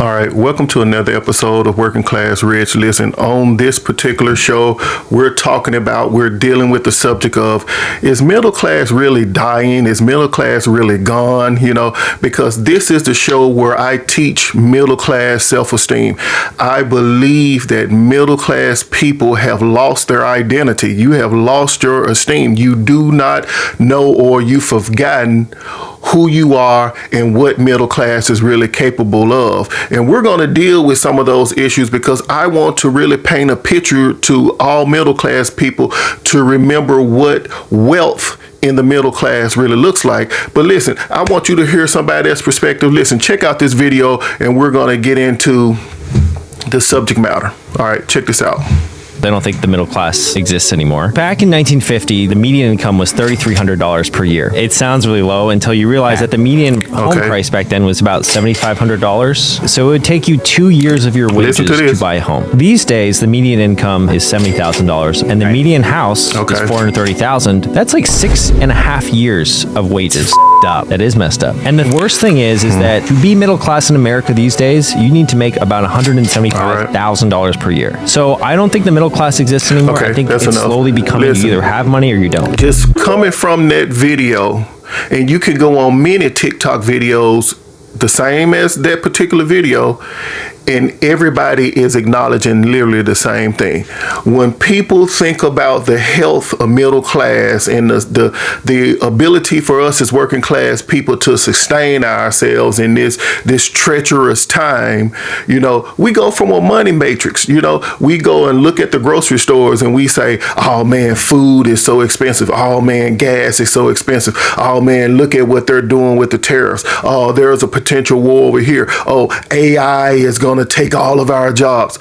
All right, welcome to another episode of Working Class Rich. Listen, on this particular show, we're dealing with the subject of, is middle class really dying? Is middle class really gone? Because this is the show where I teach middle class self-esteem. I believe that middle class people have lost their identity. You have lost your esteem. You do not know, or you've forgotten who you are and what middle class is really capable of. And we're going to deal with some of those issues because I want to really paint a picture to all middle class people to remember what wealth in the middle class really looks like. But listen, I want you to hear somebody else's perspective. Listen, check out this video and we're going to get into the subject matter. All right, check this out. I don't think the middle class exists anymore. Back in 1950, the median income was $3,300 per year. It sounds really low until you realize that the median home price back then was about $7,500. So it would take you 2 years of your wages to buy a home. These days, the median income is $70,000 and the median house is $430,000. That's like 6.5 years of wages. Up. That is messed up. And the worst thing is that to be middle class in America these days, you need to make about $175,000 per year. So I don't think the middle class exists anymore. I think it's slowly becoming you either have money or you don't. Just coming from that video, and you can go on many TikTok videos the same as that particular video, and everybody is acknowledging literally the same thing. When people think about the health of middle class and the ability for us as working class people to sustain ourselves in this treacherous time, we go from a money matrix. We go and look at the grocery stores and we say, oh man, food is so expensive. Oh man, gas is so expensive. Oh man, look at what they're doing with the tariffs. Oh, there's a potential war over here. Oh, AI is going to take all of our jobs.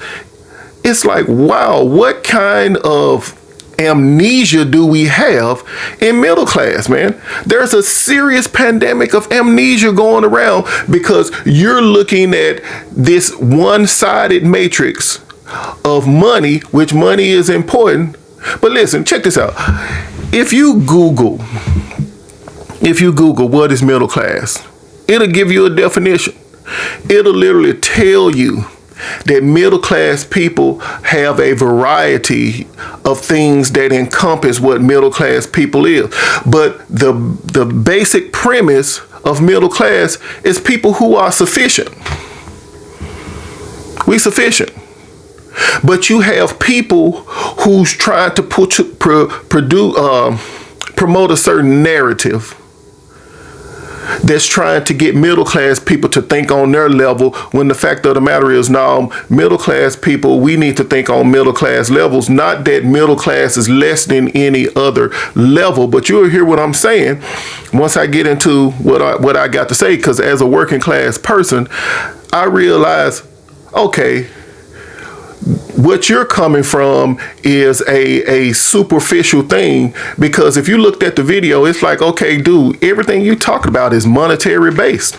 It's like, wow, what kind of amnesia do we have in middle class, man? There's a serious pandemic of amnesia going around because you're looking at this one-sided matrix of money, which money is important. But listen, check this out. If you Google what is middle class, it'll give you a definition. It'll literally tell you that middle class people have a variety of things that encompass what middle class people is. But the basic premise of middle class is people who are sufficient. We sufficient. But you have people who's trying to promote a certain narrative that's trying to get middle class people to think on their level, when the fact of the matter is, now middle class people, we need to think on middle class levels. Not that middle class is less than any other level, but you'll hear what I'm saying once I get into what I got to say, because as a working class person, I realize, okay, what you're coming from is a superficial thing, because if you looked at the video, it's like, okay, dude, everything you talk about is monetary based.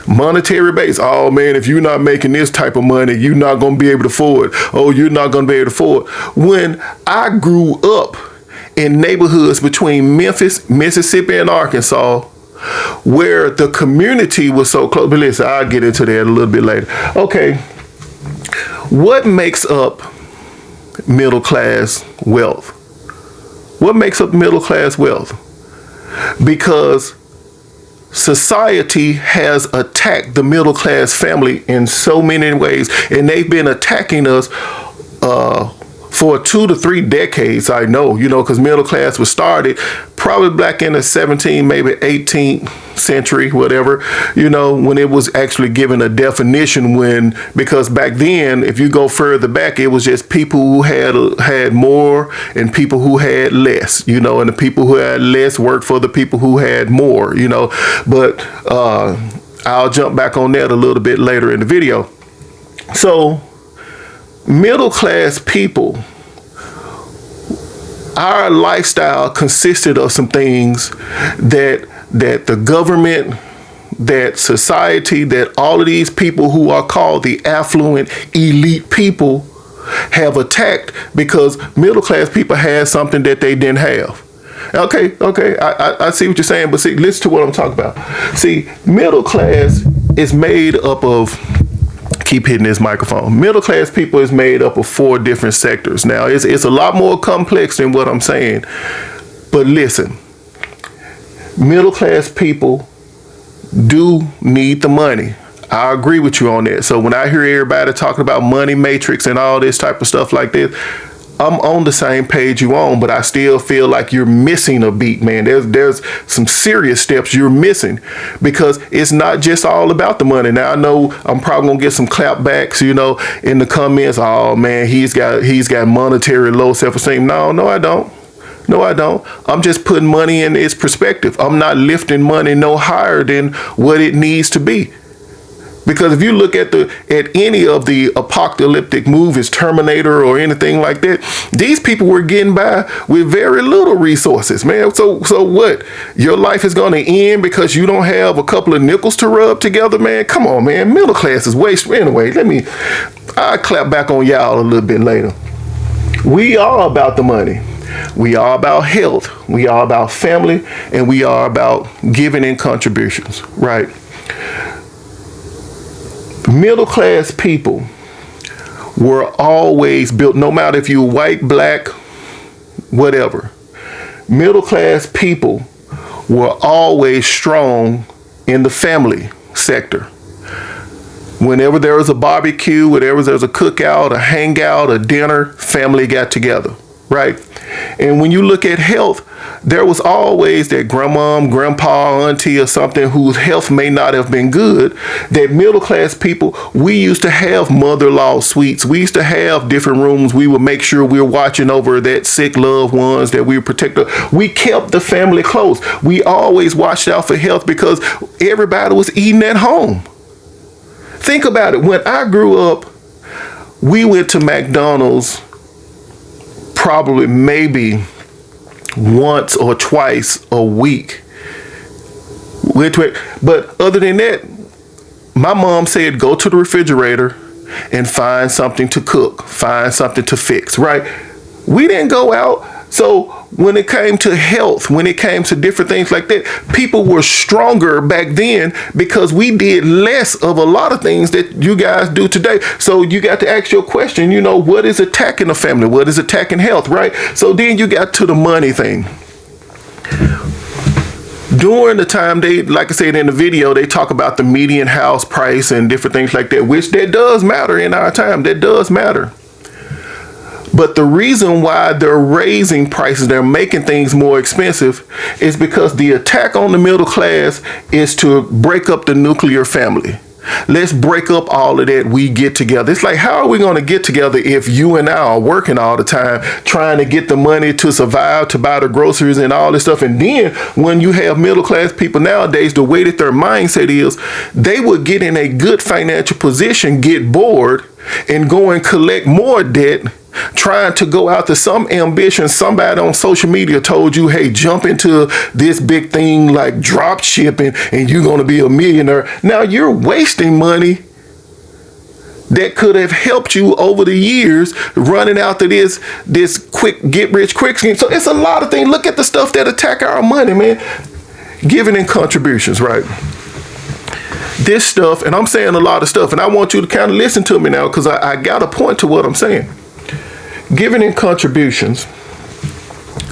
Oh man, if you're not making this type of money, you're not going to be able to afford. Oh, you're not going to be able to afford. When I grew up in neighborhoods between Memphis, Mississippi, and Arkansas, where the community was so close, but listen, I'll get into that a little bit later. Okay. What makes up middle class wealth? What makes up middle class wealth? Because society has attacked the middle class family in so many ways, and they've been attacking us for 2 to 3 decades. I know, because middle class was started probably back in the 17th, maybe 18th century, whatever, when it was actually given a definition, because back then, if you go further back, it was just people who had more and people who had less, and the people who had less worked for the people who had more, but I'll jump back on that a little bit later in the video. So middle class people, our lifestyle consisted of some things that the government, that society, that all of these people who are called the affluent elite people have attacked, because middle class people had something that they didn't have. Okay, I see what you're saying, but see, listen to what I'm talking about. See, middle class is made up of Keep hitting this microphone. Middle class people is made up of 4 different sectors. Now, it's a lot more complex than what I'm saying. But listen, middle class people do need the money. I agree with you on that. So when I hear everybody talking about money matrix and all this type of stuff like this, I'm on the same page you on, but I still feel like you're missing a beat, man. There's some serious steps you're missing, because it's not just all about the money. Now, I know I'm probably gonna get some clapbacks, in the comments. Oh man, he's got monetary low self-esteem. No, I don't. No, I don't. I'm just putting money in its perspective. I'm not lifting money no higher than what it needs to be. Because if you look at any of the apocalyptic movies, Terminator or anything like that, these people were getting by with very little resources, man. So what? Your life is going to end because you don't have a couple of nickels to rub together, man? Come on, man. Middle class is waste. Anyway, I'll clap back on y'all a little bit later. We are about the money. We are about health. We are about family, and we are about giving in contributions, right? Middle class people were always built, no matter if you're white, black, whatever. Middle class people were always strong in the family sector. Whenever there was a barbecue, whenever there was a cookout, a hangout, a dinner, family got together, right? And when you look at health, there was always that grandmom, grandpa, auntie or something whose health may not have been good. That middle class people, we used to have mother-in-law suites. We used to have different rooms. We would make sure we were watching over that sick loved ones, that we would protect them. We kept the family close. We always watched out for health because everybody was eating at home. Think about it. When I grew up, we went to McDonald's probably maybe once or twice a week. But other than that, my mom said, go to the refrigerator and find something to cook, find something to fix, right? We didn't go out. So when it came to health, when it came to different things like that, people were stronger back then because we did less of a lot of things that you guys do today. So you got to ask your question, what is attacking the family? What is attacking health, right? So then you got to the money thing. During the time, like I said in the video, they talk about the median house price and different things like that, which that does matter in our time. That does matter. But the reason why they're raising prices, they're making things more expensive, is because the attack on the middle class is to break up the nuclear family. Let's break up all of that. We get together. It's like, how are we going to get together if you and I are working all the time, trying to get the money to survive, to buy the groceries and all this stuff? And then when you have middle class people nowadays, the way that their mindset is, they would get in a good financial position, get bored, and go and collect more debt, trying to go after some ambition. Somebody on social media told you, hey, jump into this big thing like drop shipping and you're going to be a millionaire. Now you're wasting money that could have helped you over the years running after this quick get rich quick scheme. So it's a lot of things. Look at the stuff that attack our money, man. Giving in contributions, right? This stuff, and I'm saying a lot of stuff, and I want you to kind of listen to me now because I got a point to what I'm saying. Giving in contributions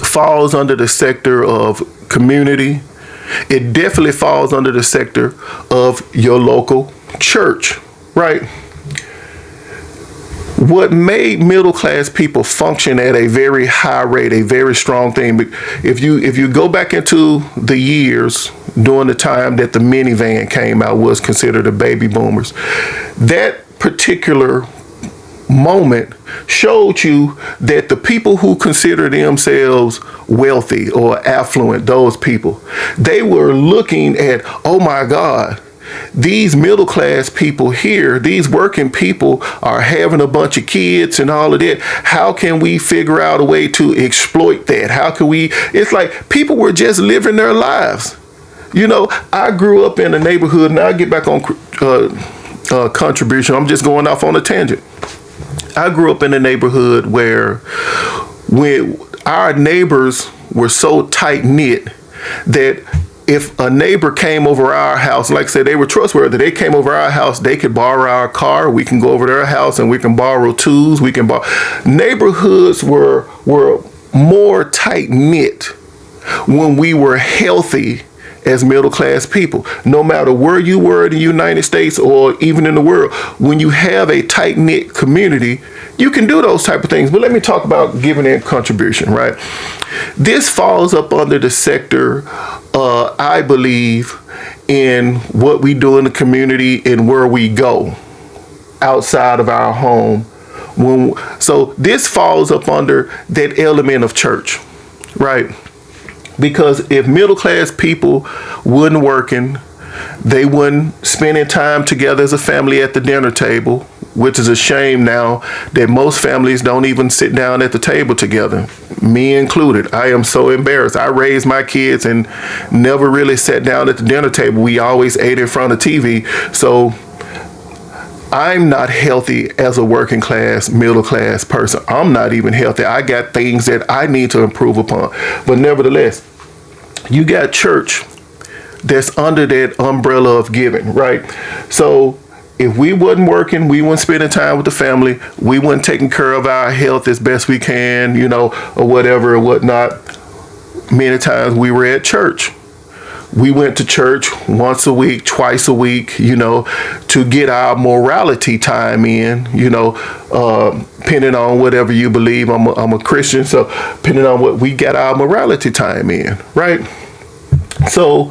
falls under the sector of community. It definitely falls under the sector of your local church, right? What made middle class people function at a very high rate, a very strong thing, if you go back into the years during the time that the minivan came out, was considered the baby boomers, that particular moment showed you that the people who consider themselves wealthy or affluent, those people, they were looking at, oh my God, these middle class people here, these working people are having a bunch of kids and all of that. How can we figure out a way to exploit that? How can we? It's like people were just living their lives. I grew up in a neighborhood, and I'll get back on contribution. I'm just going off on a tangent. I grew up in a neighborhood where when our neighbors were so tight knit that if a neighbor came over our house, like I said, they were trustworthy. They came over our house, they could borrow our car. We can go over their house and we can borrow tools. We can borrow. Neighborhoods were more tight knit when we were healthy as middle class people. No matter where you were in the United States or even in the world, when you have a tight knit community, you can do those type of things. But let me talk about giving in contribution, right? This falls up under the sector, I believe, in what we do in the community and where we go outside of our home. So this falls up under that element of church, right? Because if middle class people wasn't working, they wouldn't spending time together as a family at the dinner table, which is a shame now that most families don't even sit down at the table together, me included. I am so embarrassed. I raised my kids and never really sat down at the dinner table. We always ate in front of TV. So I'm not healthy as a working class, middle class person. I'm not even healthy. I got things that I need to improve upon. But nevertheless, you got church that's under that umbrella of giving, right? So if we wasn't working, we weren't spending time with the family, we weren't taking care of our health as best we can, or whatever or whatnot, many times we were at church. We went to church once a week, twice a week, to get our morality time in, depending on whatever you believe. I'm a Christian, so depending on what we got our morality time in, right? So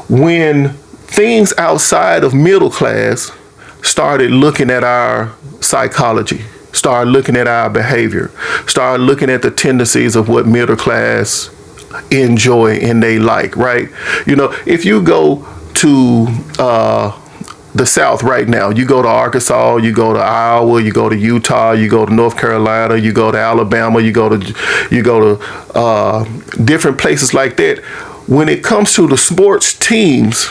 when things outside of middle class started looking at our psychology, started looking at our behavior, started looking at the tendencies of what middle class enjoy and they like, right? If you go to the South right now, you go to Arkansas, you go to Iowa, you go to Utah, you go to North Carolina, you go to Alabama, you go to different places like that. When it comes to the sports teams,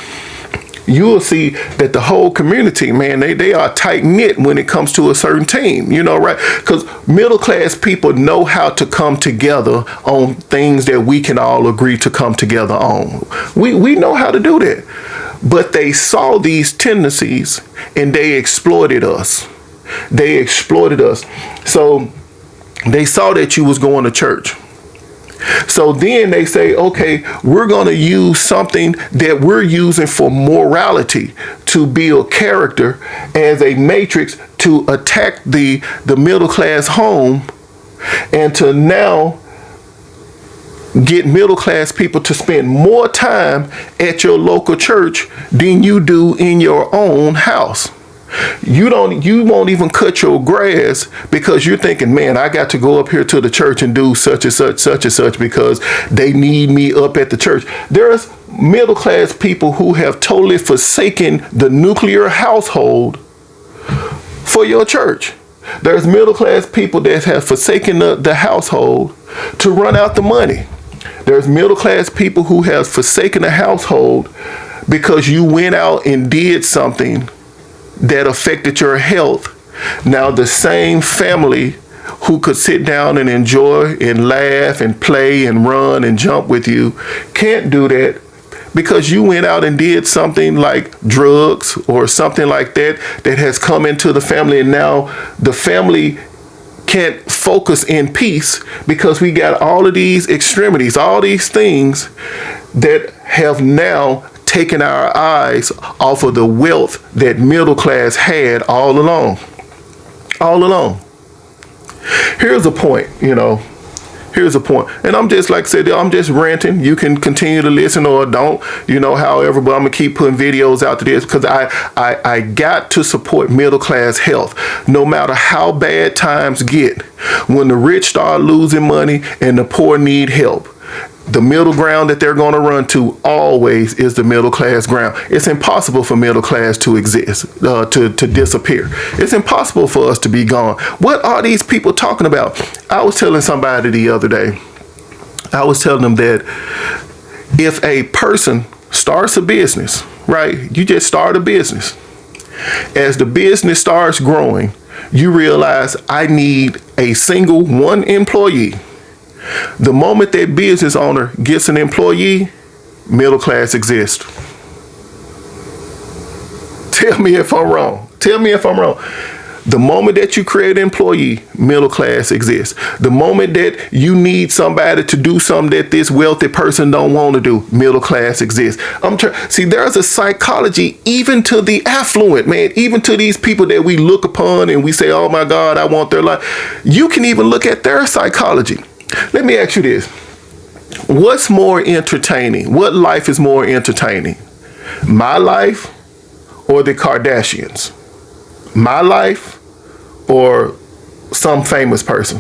you will see that the whole community, man, they are tight knit when it comes to a certain team, right? Because middle class people know how to come together on things that we can all agree to come together on. We know how to do that. But they saw these tendencies and they exploited us. So they saw that you was going to church. So then they say, okay, we're going to use something that we're using for morality to build character as a matrix to attack the middle class home and to now get middle class people to spend more time at your local church than you do in your own house. You won't even cut your grass because you're thinking, man, I got to go up here to the church and do such and such because they need me up at the church. There's middle class people who have totally forsaken the nuclear household for your church. There's middle class people that have forsaken the household to run out the money. There's middle class people who have forsaken the household because you went out and did something that affected your health. Now the same family who could sit down and enjoy and laugh and play and run and jump with you can't do that because you went out and did something like drugs or something like that has come into the family, and now the family can't focus in peace because we got all of these extremities, all these things that have now taking our eyes off of the wealth that middle class had all along. Here's a point, and I'm just, like I said, I'm just ranting. You can continue to listen or don't, however, but I'm gonna keep putting videos out to this because I got to support middle class health. No matter how bad times get, when the rich start losing money and the poor need help, the middle ground that they're going to run to always is the middle class ground. It's impossible for middle class to exist, to disappear. It's impossible for us to be gone. What are these people talking about? I was telling somebody the other day, I was telling them that if a person starts a business, right? You just start a business. As the business starts growing, you realize I need a single one employee. The moment that business owner gets an employee, middle class exists. Tell me if I'm wrong. Tell me if I'm wrong. The moment that you create an employee, middle class exists. The moment that you need somebody to do something that this wealthy person don't want to do, middle class exists. See, there's a psychology even to the affluent, man, even to these people that we look upon and we say, oh my God, I want their life. You can even look at their psychology. Let me ask you this. What's more entertaining? What life is more entertaining? My life or the Kardashians? My life or some famous person?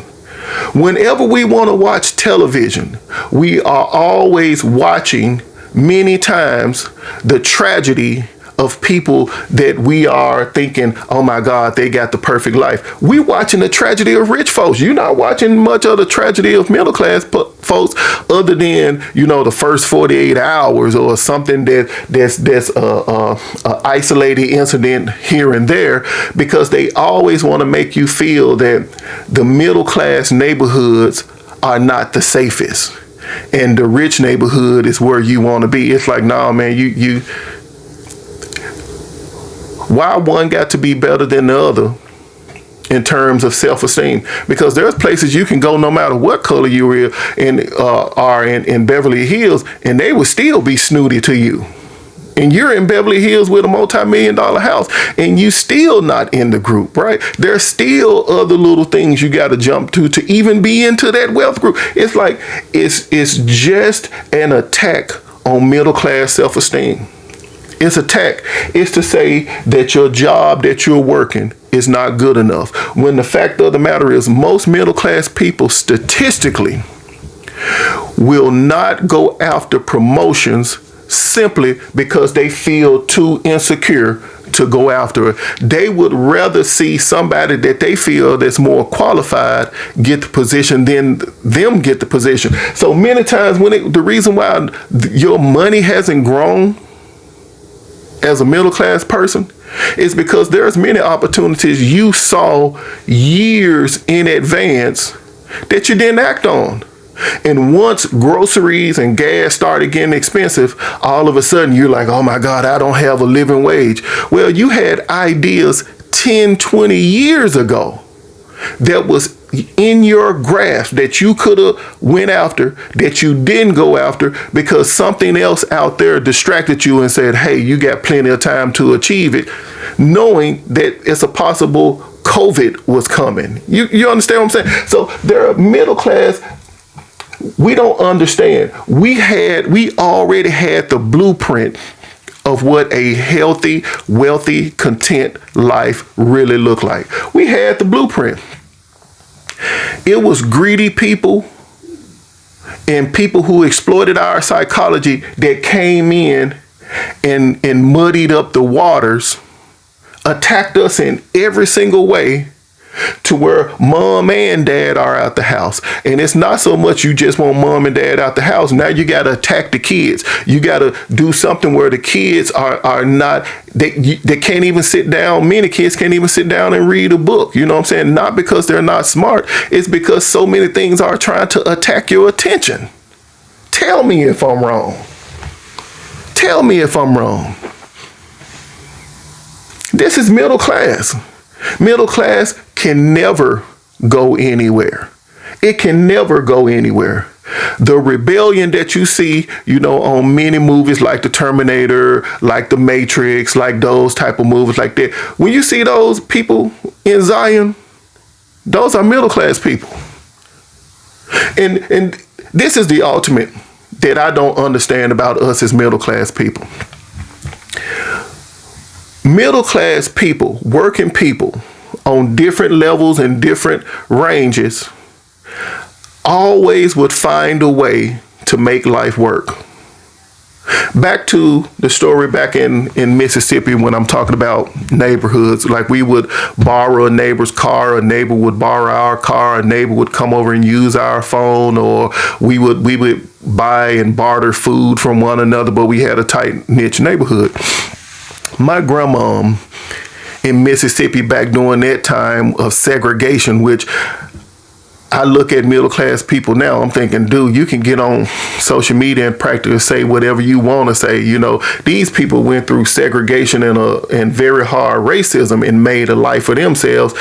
Whenever we want to watch television, we are always watching many times the tragedy of people that we are thinking, oh my God, they got the perfect life. We watching the tragedy of rich folks. You're not watching much of the tragedy of middle class folks other than, the first 48 hours or something that's a isolated incident here and there, because they always want to make you feel that the middle class neighborhoods are not the safest and the rich neighborhood is where you want to be. It's like, nah, man, you why one got to be better than the other in terms of self-esteem? Because there's places you can go no matter what color you are in Beverly Hills, and they will still be snooty to you. And you're in Beverly Hills with a multi-million-dollar house, and you still not in the group, right? There's still other little things you got to jump to even be into that wealth group. It's like it's just an attack on middle-class self-esteem. It's attack. It's to say that your job that you're working is not good enough. When the fact of the matter is, most middle class people statistically will not go after promotions simply because they feel too insecure to go after it. They would rather see somebody that they feel that's more qualified get the position than them get the position. So many times the reason why your money hasn't grown as a middle class person is because there's many opportunities you saw years in advance that you didn't act on. And once groceries and gas started getting expensive, all of a sudden you're like, oh my God, I don't have a living wage. Well, you had ideas 10, 20 years ago that was in your grasp that you could have went after, that you didn't go after because something else out there distracted you and said, hey, you got plenty of time to achieve it, knowing that it's a possible COVID was coming. You understand what I'm saying? So there are middle class, we don't understand. We already had the blueprint of what a healthy, wealthy, content life really looked like. We had the blueprint. It was greedy people and people who exploited our psychology that came in and muddied up the waters, attacked us in every single way, to where mom and dad are out the house. And it's not so much you just want mom and dad out the house. Now you got to attack the kids. You got to do something where the kids are not, they can't even sit down. Many kids can't even sit down and read a book. You know what I'm saying? Not because they're not smart. It's because so many things are trying to attack your attention. Tell me if I'm wrong. Tell me if I'm wrong. This is middle class. Middle class can never go anywhere. It can never go anywhere. The rebellion that you see, on many movies like The Terminator, like The Matrix, like those type of movies like that, when you see those people in Zion, those are middle class people. And this is the ultimate that I don't understand about us as middle class people. Middle class people, working people on different levels and different ranges, always would find a way to make life work. Back to the story back in Mississippi when I'm talking about neighborhoods, like we would borrow a neighbor's car, a neighbor would borrow our car, a neighbor would come over and use our phone, or we would buy and barter food from one another, but we had a tight niche neighborhood. My grandma in Mississippi back during that time of segregation, which I look at middle class people now, I'm thinking, dude, you can get on social media and practically say whatever you want to say. You know, these people went through segregation and very hard racism and made a life for themselves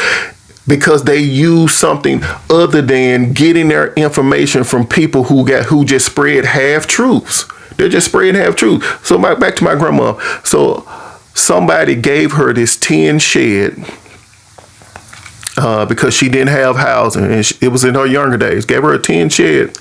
because they use something other than getting their information from people who just spread half truths. They're just spreading half truths. So back to my grandma. So somebody gave her this tin shed because she didn't have housing, and it was in her younger days. Gave her a tin shed.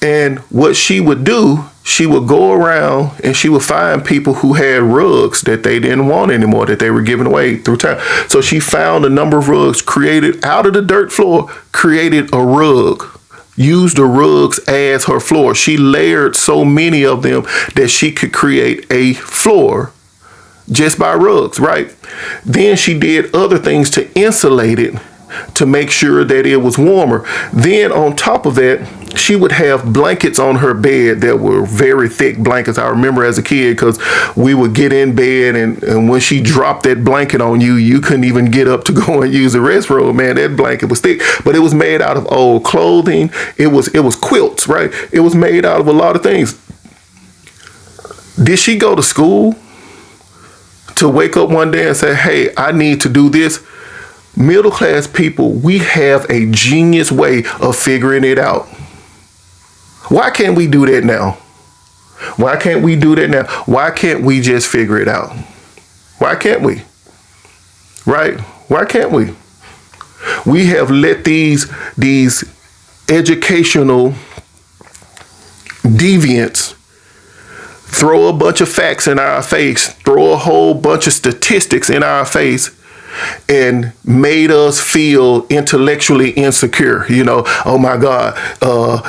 And what she would do, she would go around and she would find people who had rugs that they didn't want anymore, that they were giving away through time. So she found a number of rugs, created out of the dirt floor, created a rug, used the rugs as her floor. She layered so many of them that she could create a floor just by rugs, right? Then she did other things to insulate it to make sure that it was warmer. Then on top of that, she would have blankets on her bed that were very thick blankets. I remember as a kid because we would get in bed and when she dropped that blanket on you, you couldn't even get up to go and use the restroom. Man, that blanket was thick, but it was made out of old clothing. It was quilts, right? It was made out of a lot of things. Did she go to school to wake up one day and say, hey, I need to do this? Middle class people, we have a genius way of figuring it out. Why can't we do that now? Why can't we do that now? Why can't we just figure it out? Why can't we? Right? Why can't we? We have let these educational deviants throw a bunch of facts in our face, throw a whole bunch of statistics in our face, and made us feel intellectually insecure. You know, oh my God,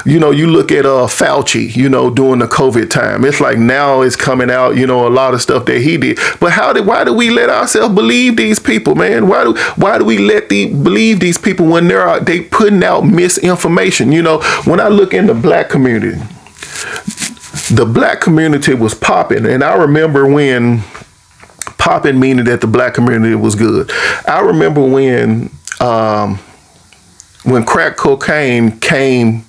you look at Fauci, during the COVID time. It's like now it's coming out, a lot of stuff that he did. But why do we let ourselves believe these people, man? Why do we believe these people when they putting out misinformation? When I look in the black community, the black community was popping, and I remember when popping meaning that the black community was good. I remember when crack cocaine came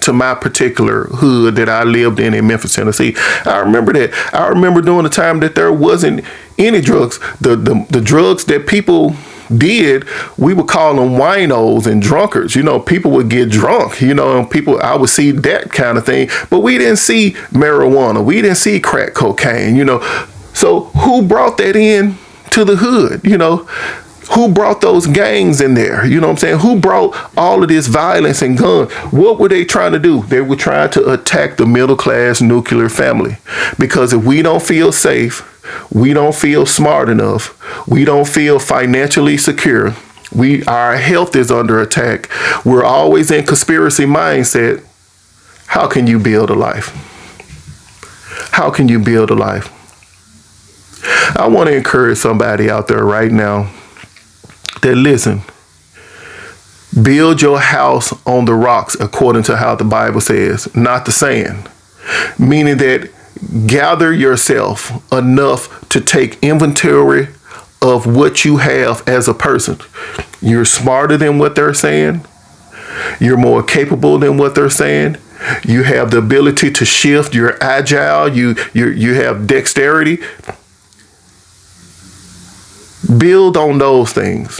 to my particular hood that I lived in Memphis, Tennessee. I remember that. I remember during the time that there wasn't any drugs. The drugs that people did, we would call them winos and drunkards. People would get drunk, and I would see that kind of thing. But we didn't see marijuana. We didn't see crack cocaine, So who brought that in to the hood? Who brought those gangs in there? You know what I'm saying? Who brought all of this violence and guns? What were they trying to do? They were trying to attack the middle class nuclear family. Because if we don't feel safe, we don't feel smart enough, we don't feel financially secure, our health is under attack, we're always in conspiracy mindset, how can you build a life? How can you build a life? I want to encourage somebody out there right now that listen, build your house on the rocks according to how the Bible says, not the sand. Meaning that gather yourself enough to take inventory of what you have as a person. You're smarter than what they're saying. You're more capable than what they're saying. You have the ability to shift. You're agile. You have dexterity. Build on those things.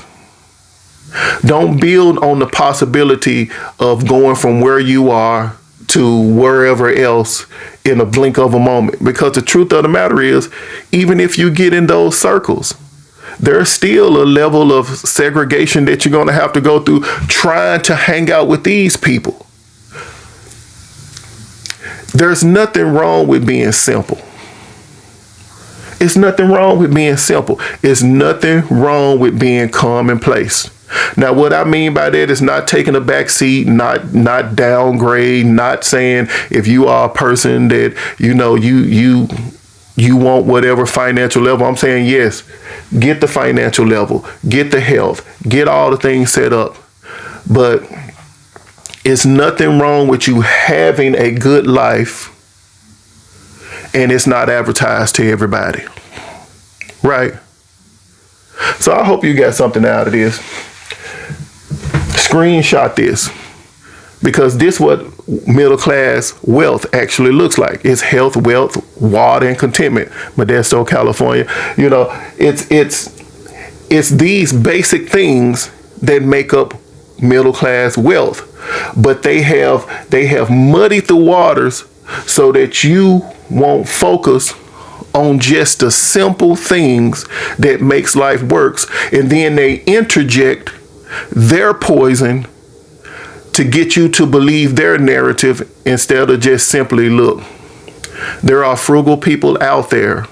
Don't build on the possibility of going from where you are to wherever else in a blink of a moment. Because the truth of the matter is, even if you get in those circles, there's still a level of segregation that you're going to have to go through trying to hang out with these people. There's nothing wrong with being simple. It's nothing wrong with being simple. It's nothing wrong with being commonplace. Now, what I mean by that is not taking a back seat, not downgrade, not saying if you are a person that, you want whatever financial level. I'm saying, yes, get the financial level, get the health, get all the things set up. But it's nothing wrong with you having a good life and it's not advertised to everybody. Right? So I hope you got something out of this. Screenshot this, because this what middle class wealth actually looks like. It's health, wealth, water, and contentment. Modesto, California. You know, it's these basic things that make up middle class wealth, but they have muddied the waters so that you won't focus on just the simple things that makes life works, and then they interject their poison to get you to believe their narrative instead of just simply look. There are frugal people out there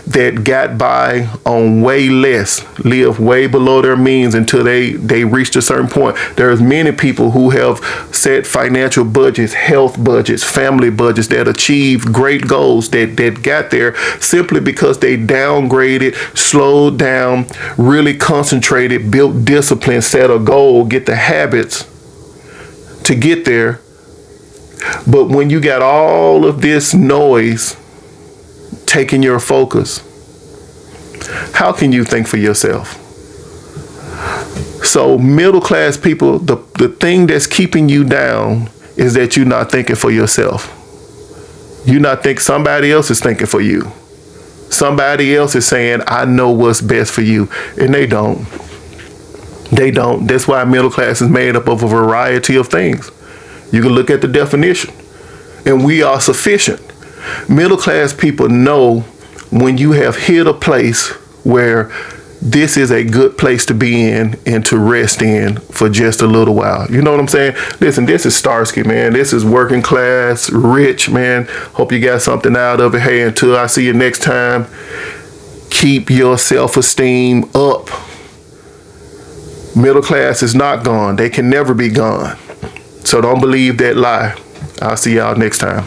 that got by on way less, live way below their means until they reached a certain point. There's many people who have set financial budgets, health budgets, family budgets that achieve great goals that got there simply because they downgraded, slowed down, really concentrated, built discipline, set a goal, get the habits to get there. But when you got all of this noise taking your focus, how can you think for yourself? So middle class people, the thing that's keeping you down is that you're not thinking for yourself. You not think somebody else is thinking for you. Somebody else is saying, I know what's best for you. And they don't. They don't. That's why middle class is made up of a variety of things. You can look at the definition. And we are sufficient. Middle class people know when you have hit a place where this is a good place to be in and to rest in for just a little while. You know what I'm saying? Listen, this is Starsky, man. This is working class, rich, man. Hope you got something out of it. Hey, until I see you next time, keep your self-esteem up. Middle class is not gone. They can never be gone. So don't believe that lie. I'll see y'all next time.